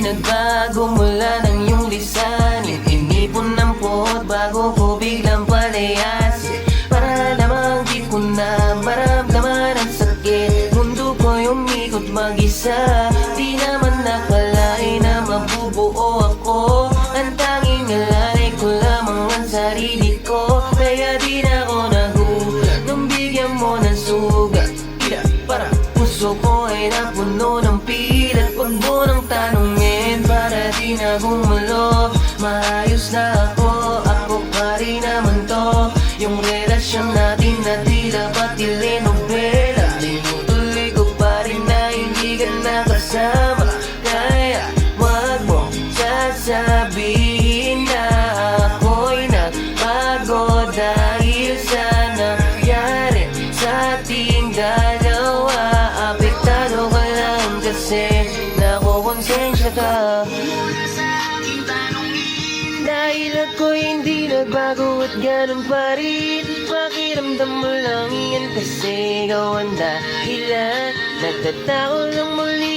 nagbago mula ng iyong lisanin. Inipon ng puot bago ko biglang palayasin, para lamang di ko na maramdaman ang sakit. Mundo ko'y umikot mag-isa, di naman nakalain na mabubuo ako. Ang tanging alalay ko lamang ang sarili ko, kaya di na ako nagulat nung bigyan mo ng sugat. Kaya para puso ko ay napuno ng pilat. Pag mo nang tanungin, para di na gumalo. Maayos na ako pa rin naman to. Yung relasyon natin na tila ba telenovela, tinutuloy ko pa rin na hindi ka nakasama. Kaya wag mo sasabihin na ako'y nagbago dahil sa nangyari sa ating dalawa. Apektado ka lang kasi nakukonsensya ka. Dahil ako'y hindi nagbago at ganun pa rin. Pakiramdam mo lang yan kasi ikaw ang dahilan. Nagtatao lang muli